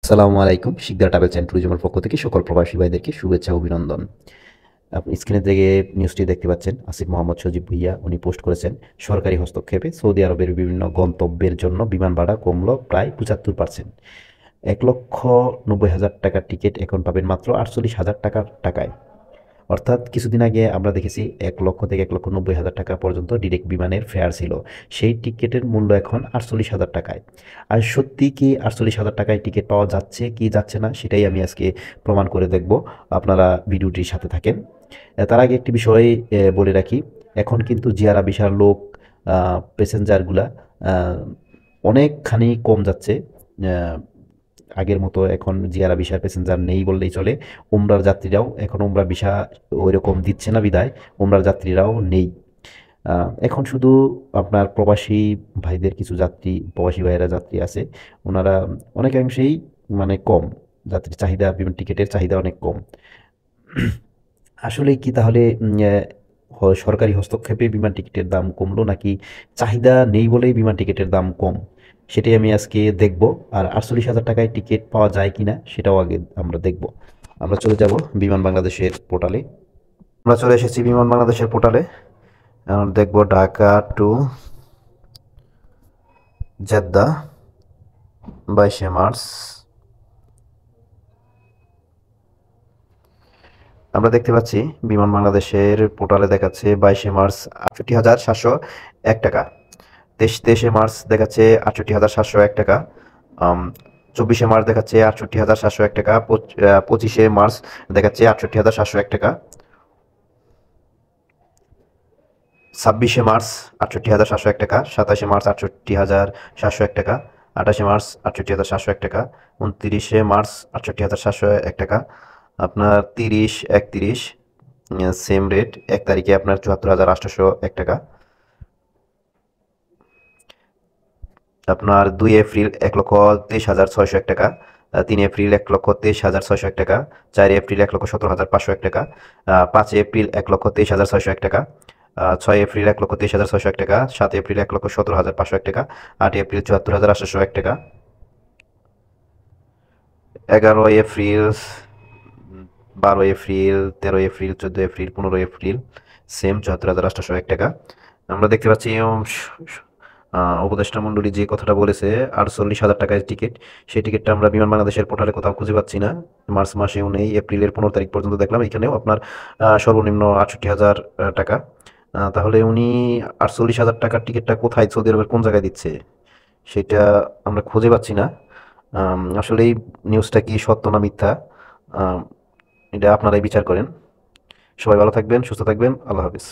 আসসালামু আলাইকুম। Sikdar travels and ট্যুরিজমের পক্ষ থেকে সকল প্রবাসী ভাইদেরকে শুভেচ্ছা ও অভিনন্দন। আপনি স্ক্রিনে থেকে নিউজটি দেখতে পাচ্ছেন। আসিফ মোহাম্মদ সজীব ভুইয়া উনি পোস্ট করেছেন, সরকারি হস্তক্ষেপে সৌদি আরবের বিভিন্ন গন্তব্যের জন্য বিমান ভাড়া কমল প্রায় ৭৫%। ১,৯০,০০০ টাকার টিকিট এখন পাবেন মাত্র ৪৮,০০০ টাকায়। অর্থাৎ কিছুদিন আগে আমরা দেখেছি ১,০০,০০০ থেকে ১,৯০,০০০ টাকা পর্যন্ত ডিরেক্ট বিমানের ফেয়ার ছিল। সেই টিকেটের মূল্য এখন ৪৮,০০০ টাকায়। আর সত্যি কি ৪৮,০০০ টাকায় টিকিট পাওয়া যাচ্ছে কি যাচ্ছে না সেটাই আমি আজকে প্রমাণ করে দেখব। আপনারা ভিডিওটির সাথে থাকেন। তার আগে একটি বিষয় বলে রাখি। এখন কিন্তু জিয়ারা ভিসার লোক প্যাসেঞ্জারগুলা আ অনেকখানি কম যাচ্ছে। আ আগের মতো এখন জিয়ারা ভিসার প্যাসেঞ্জার নেই বললেই চলে। উমরার যাত্রীরাও এখন উমরা ভিসা ওইরকম দিচ্ছে না বিধায় উমরার যাত্রীরাও নেই। আ এখন শুধু আপনার প্রবাসী ভাইদের কিছু যাত্রী, প্রবাসী ভাইয়েরা যাত্রী আছে। উনারা অনেকাংশেই মানে কম। যাত্রীর চাহিদা, বিমান টিকেটের চাহিদা অনেক কম। আসলেই কি তাহলে সরকারি হস্তক্ষেপে বিমান টিকিটের দাম কমলো নাকি চাহিদা নেই বলেই বিমান টিকিটের দাম কম? সেটাই আমি আজকে দেখব। আর ৪৮,০০০ টাকায় টিকিট পাওয়া যায় কিনা সেটাও আগে আমরা দেখব। আমরা চলে যাব বিমান বাংলাদেশের পোর্টালে। আমরা চলে এসেছি বিমান বাংলাদেশের পোর্টালে। এখন দেখব ঢাকা টু জেদ্দা ২২শে মার্চ। আমরা দেখতে পাচ্ছি বিমান বাংলাদেশের পোর্টালে দেখাচ্ছে ২২শে মার্চ ৬৮,৭০১ টাকা। ২৩শে মার্চ দেখাচ্ছে ৬৮,৭০১ টাকা। ২৪শে মার্চ দেখাচ্ছে ৬৮,৭০১ টাকা। ২৫শে মার্চ দেখাচ্ছে ৬৮,৭০১ টাকা। ২৬শে মার্চ ৬৮,৭০১ টাকা। ২৭শে মার্চ ৬৮,৭০১ টাকা। ২৮শে মার্চ ৬৮,৭০১ টাকা। ২৯শে মার্চ ৬৮,৭০১ টাকা। আপনার ৩০, ৩১ সেম রেট। ১ তারিখে আপনার ৭৪,৮০১ টাকা। আপনার ২ এপ্রিল ১,২৩,৬০১ টাকা। ৩ এপ্রিল ১,২৩,৬০১ টাকা। ৪ এপ্রিল ১,১৭,৫০১ টাকা। ৫ এপ্রিল ১,২৩,৬০১ টাকা। ৬ এপ্রিল ১,২৩,৬০১ টাকা। ৭ এপ্রিল ১,১৭,৫০১ টাকা। ৮ এপ্রিল ৭৪,৮০১ টাকা। ১১ April, ১২ April, ১৩ April, ১৪ April, ১৫ April same ৭৪,৮০১ টাকা। আমরা দেখতে পাচ্ছি উপদেষ্টা মণ্ডলী যে কথাটা বলেছে ৪৮,০০০ টাকায় টিকিট, সেই টিকিটটা আমরা বিমান বাংলাদেশের পোর্টালে কোথাও খুঁজে পাচ্ছি না। মার্চ মাসেও নেই, এপ্রিলের ১৫ তারিখ পর্যন্ত দেখলাম। এখানেও আপনার সর্বনিম্ন ৬৮,০০০ টাকা। তাহলে উনি ৪৮,০০০ টাকার টিকিটটা কোথায়, সৌদি আরবের কোন জায়গায় দিচ্ছে সেটা আমরা খুঁজে পাচ্ছি না। আসলে এই নিউজটা কি সত্য না মিথ্যা, এটা আপনারাই বিচার করেন। সবাই ভালো থাকবেন, সুস্থ থাকবেন। আল্লাহ হাফেজ।